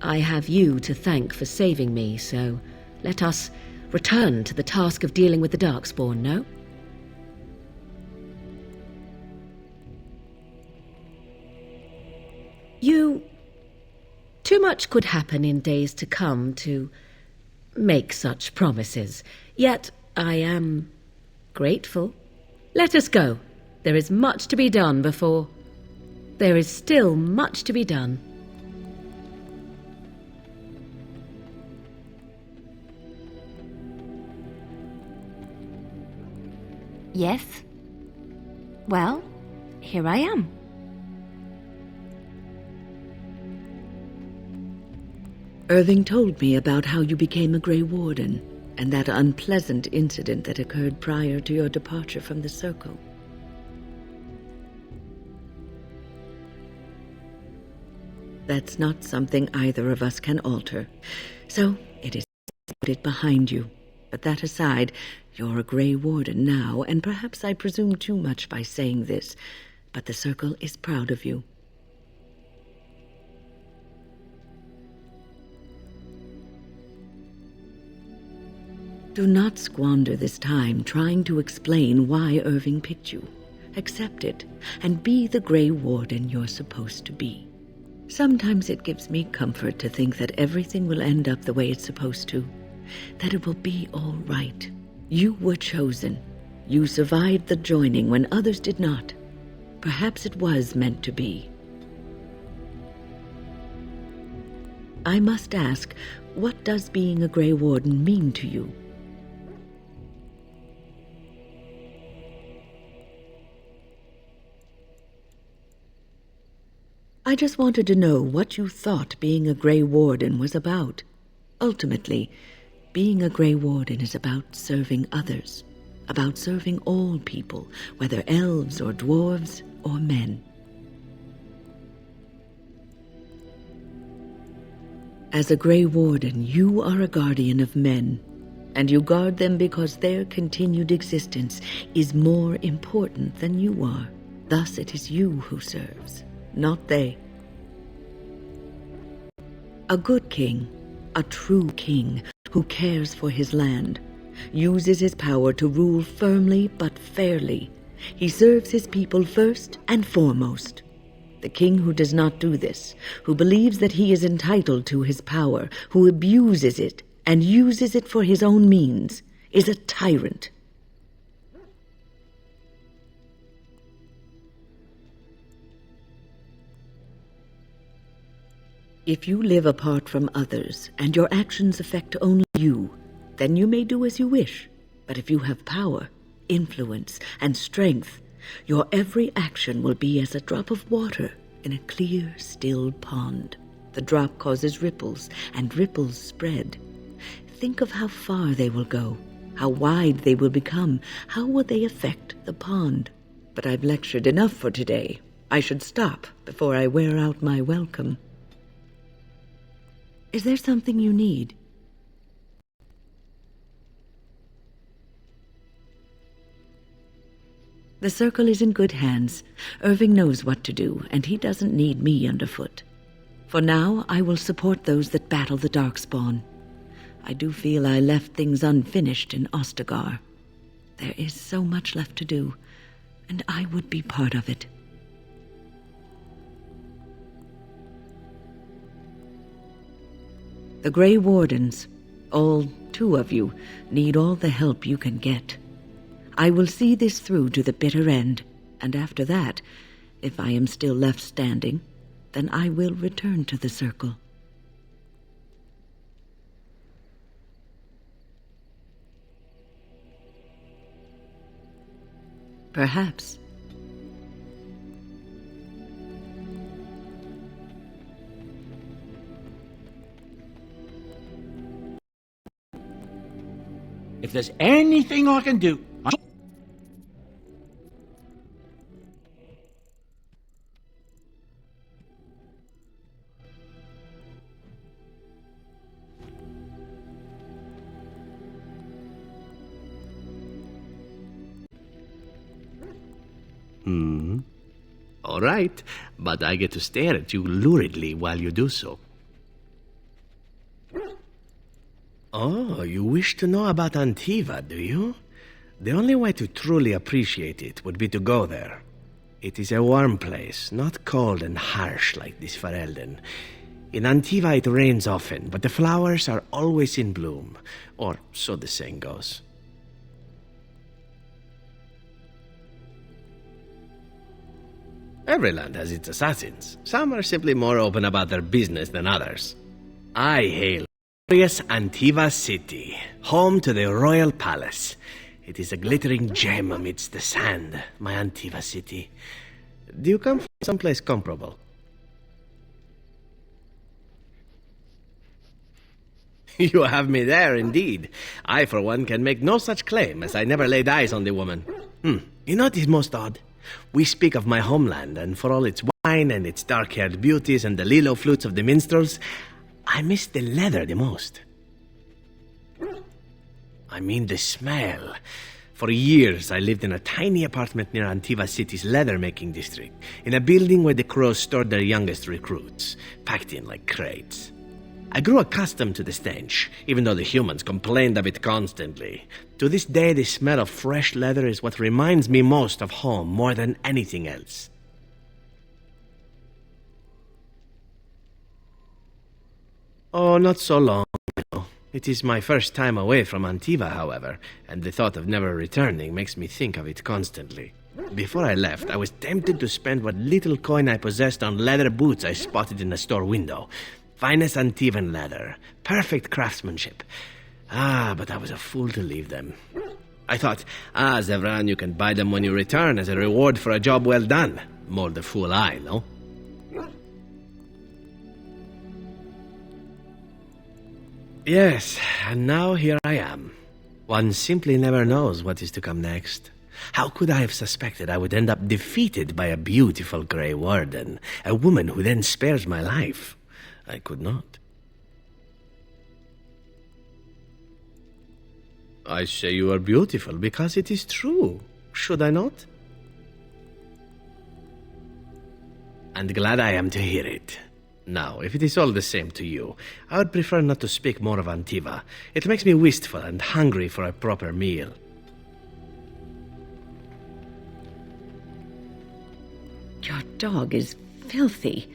I have you to thank for saving me, so let us return to the task of dealing with the Darkspawn, no? Too much could happen in days to come to make such promises. Yet I am grateful. Let us go. There is much to be done before... There is still much to be done. Yes. Well, here I am. Irving told me about how you became a Grey Warden, and that unpleasant incident that occurred prior to your departure from the Circle. That's not something either of us can alter, so it is put it behind you. But that aside, you're a Grey Warden now, and perhaps I presume too much by saying this, but the Circle is proud of you. Do not squander this time trying to explain why Irving picked you. Accept it, and be the Grey Warden you're supposed to be. Sometimes it gives me comfort to think that everything will end up the way it's supposed to, that it will be all right. You were chosen. You survived the joining when others did not. Perhaps it was meant to be. I must ask, what does being a Grey Warden mean to you? I just wanted to know what you thought being a Grey Warden was about. Ultimately, being a Grey Warden is about serving others, about serving all people, whether elves or dwarves or men. As a Grey Warden, you are a guardian of men, and you guard them because their continued existence is more important than you are. Thus it is you who serves, not they. A good king, a true king who cares for his land, uses his power to rule firmly but fairly. He serves his people first and foremost. The king who does not do this, who believes that he is entitled to his power, who abuses it and uses it for his own means, is a tyrant. If you live apart from others, and your actions affect only you, then you may do as you wish. But if you have power, influence, and strength, your every action will be as a drop of water in a clear, still pond. The drop causes ripples, and ripples spread. Think of how far they will go, how wide they will become, how will they affect the pond. But I've lectured enough for today. I should stop before I wear out my welcome. Is there something you need? The Circle is in good hands. Irving knows what to do, and he doesn't need me underfoot. For now, I will support those that battle the Darkspawn. I do feel I left things unfinished in Ostagar. There is so much left to do, and I would be part of it. The Grey Wardens, all 2 of you, need all the help you can get. I will see this through to the bitter end, and after that, if I am still left standing, then I will return to the Circle. Perhaps. If there's anything I can do... All right, but I get to stare at you luridly while you do so. Oh, you wish to know about Antiva, do you? The only way to truly appreciate it would be to go there. It is a warm place, not cold and harsh like this Ferelden. In Antiva it rains often, but the flowers are always in bloom, or so the saying goes. Every land has its assassins. Some are simply more open about their business than others. I hail glorious Antiva City, home to the Royal Palace. It is a glittering gem amidst the sand, my Antiva City. Do you come from someplace comparable? You have me there, indeed. I, for one, can make no such claim, as I never laid eyes on the woman. You know what is most odd? We speak of my homeland, and for all its wine and its dark-haired beauties and the lilo flutes of the minstrels, I miss the leather the most. I mean the smell. For years, I lived in a tiny apartment near Antiva City's leather-making district, in a building where the crows stored their youngest recruits, packed in like crates. I grew accustomed to the stench, even though the humans complained of it constantly. To this day, the smell of fresh leather is what reminds me most of home more than anything else. Oh, not so long. It is my first time away from Antiva, however, and the thought of never returning makes me think of it constantly. Before I left, I was tempted to spend what little coin I possessed on leather boots I spotted in a store window. Finest Antivan leather, perfect craftsmanship. But I was a fool to leave them. I thought, Zevran, you can buy them when you return as a reward for a job well done. More the fool I, no? Yes, and now here I am. One simply never knows what is to come next. How could I have suspected I would end up defeated by a beautiful Grey Warden, a woman who then spares my life? I could not. I say you are beautiful because it is true. Should I not? And glad I am to hear it. Now, if it is all the same to you, I would prefer not to speak more of Antiva. It makes me wistful and hungry for a proper meal. Your dog is filthy.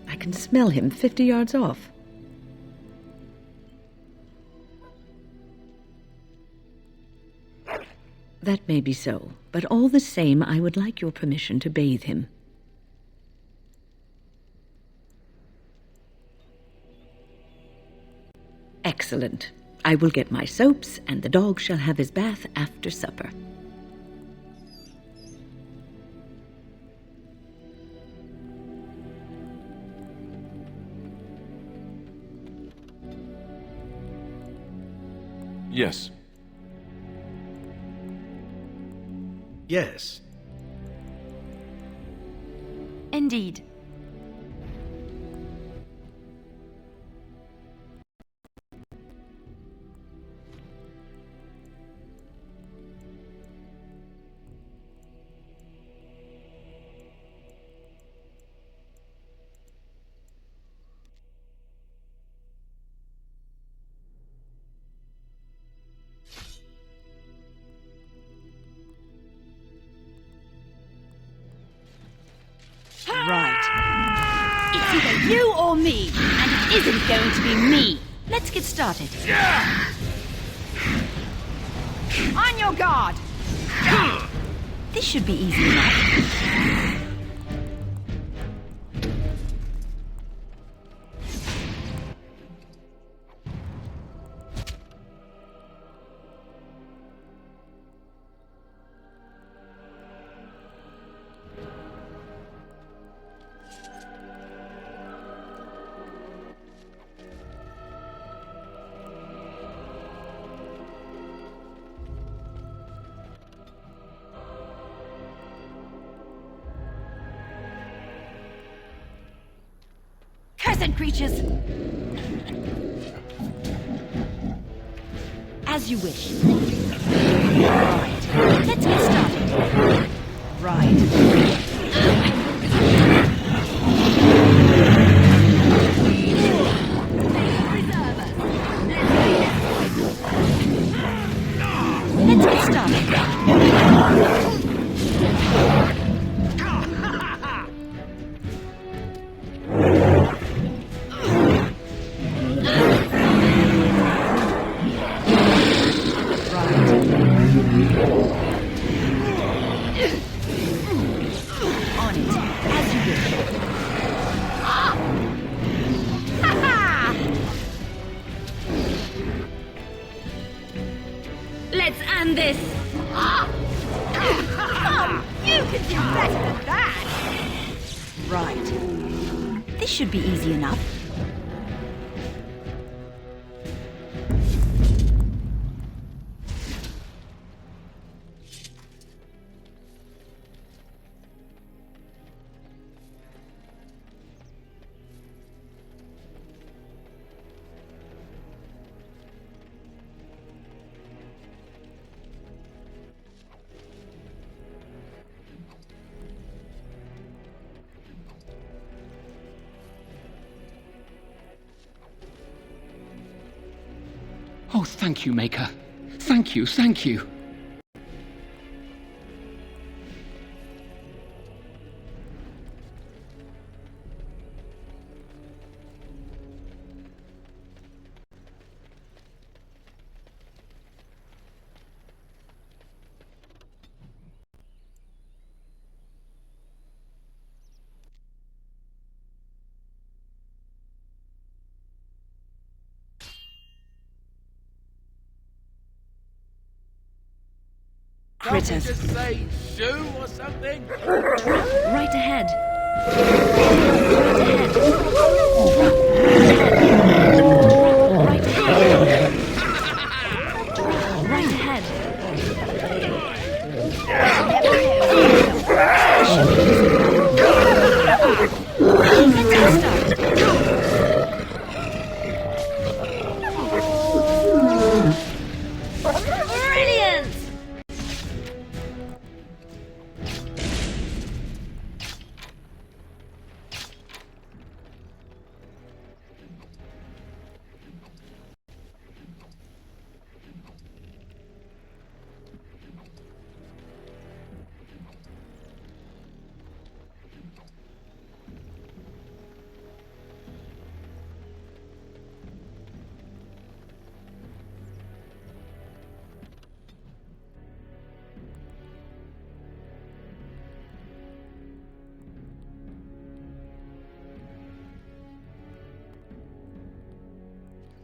I can smell him 50 yards off. That may be so, but all the same, I would like your permission to bathe him. Excellent. I will get my soaps, and the dog shall have his bath after supper. Yes. Yes. Indeed. Right. It's either you or me, and it isn't going to be me. Let's get started. On your guard! This should be easy enough. Cursed creatures! As you wish. Right. Let's get started. Right. Let's get started. Let's end this! Oh, you can do better than that! Right. This should be easy enough. Oh, thank you, Maker. Thank you, thank you. Critters. Just say shoe or something? Right ahead. Right ahead. Right ahead. Let's get started. Brilliant!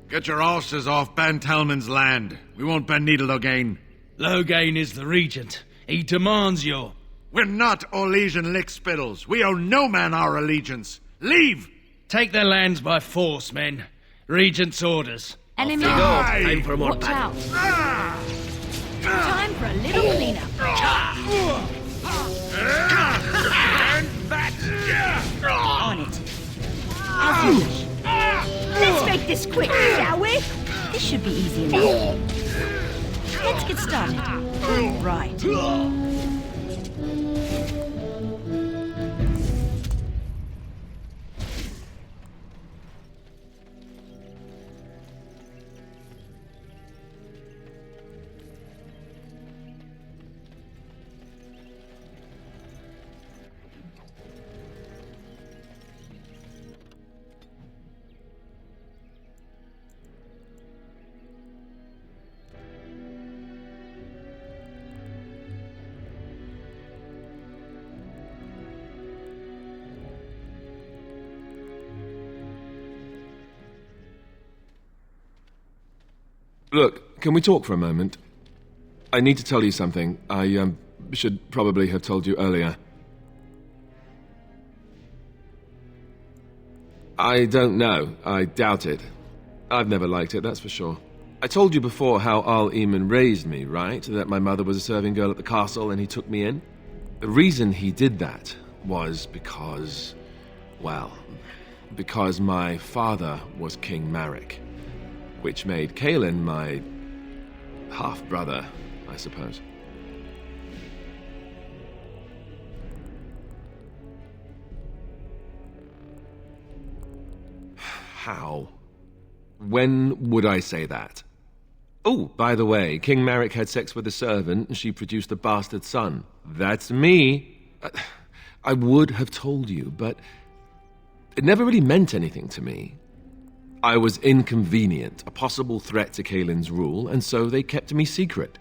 Get your horses off Ben Talman's land. We won't bend needle Logain. Logain is the regent. He demands your... We're not Orlesian lickspittles. We owe no man our allegiance. Leave! Take their lands by force, men. Regent's orders. Enemy ahead. Time for more Watch out. Time for a little cleanup. On it. As you wish. Let's make this quick, shall we? This should be easy enough. Let's get started. Right. Look, can we talk for a moment? I need to tell you something. I should probably have told you earlier. I don't know. I doubt it. I've never liked it, that's for sure. I told you before how Al-Eamon raised me, right? That my mother was a serving girl at the castle and he took me in? The reason he did that was because... well, because my father was King Marek. Which made Kaelin my half-brother, I suppose. How? When would I say that? Oh, by the way, King Marek had sex with a servant and she produced a bastard son. That's me. I would have told you, but it never really meant anything to me. I was inconvenient, a possible threat to Kaelin's rule, and so they kept me secret.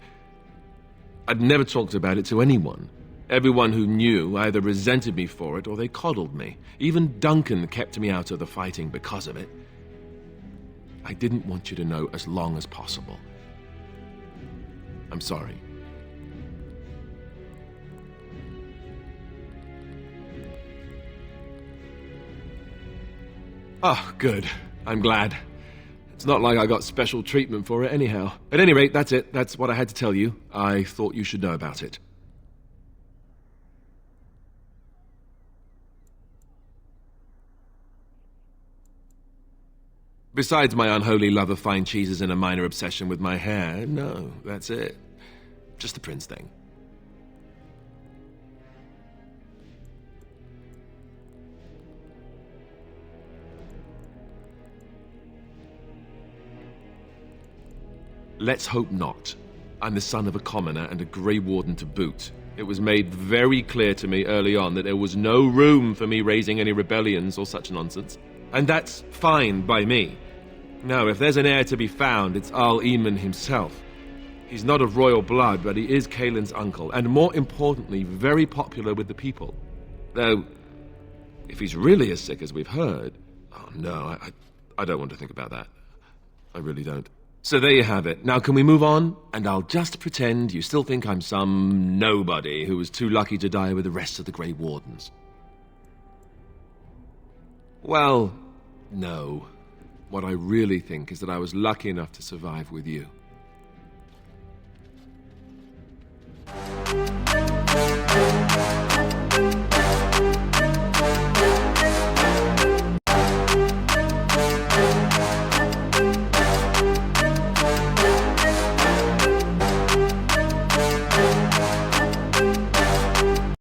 I'd never talked about it to anyone. Everyone who knew either resented me for it or they coddled me. Even Duncan kept me out of the fighting because of it. I didn't want you to know as long as possible. I'm sorry. Oh, good. I'm glad. It's not like I got special treatment for it anyhow. At any rate, that's it. That's what I had to tell you. I thought you should know about it. Besides my unholy love of fine cheeses and a minor obsession with my hair, no, that's it. Just the prince thing. Let's hope not. I'm the son of a commoner and a Grey Warden to boot. It was made very clear to me early on that there was no room for me raising any rebellions or such nonsense. And that's fine by me. Now, if there's an heir to be found, it's Arl Eamon himself. He's not of royal blood, but he is Caelan's uncle, and more importantly, very popular with the people. Though, if he's really as sick as we've heard... Oh, no, I don't want to think about that. I really don't. So there you have it. Now can we move on? And I'll just pretend you still think I'm some nobody who was too lucky to die with the rest of the Grey Wardens. Well, no. What I really think is that I was lucky enough to survive with you.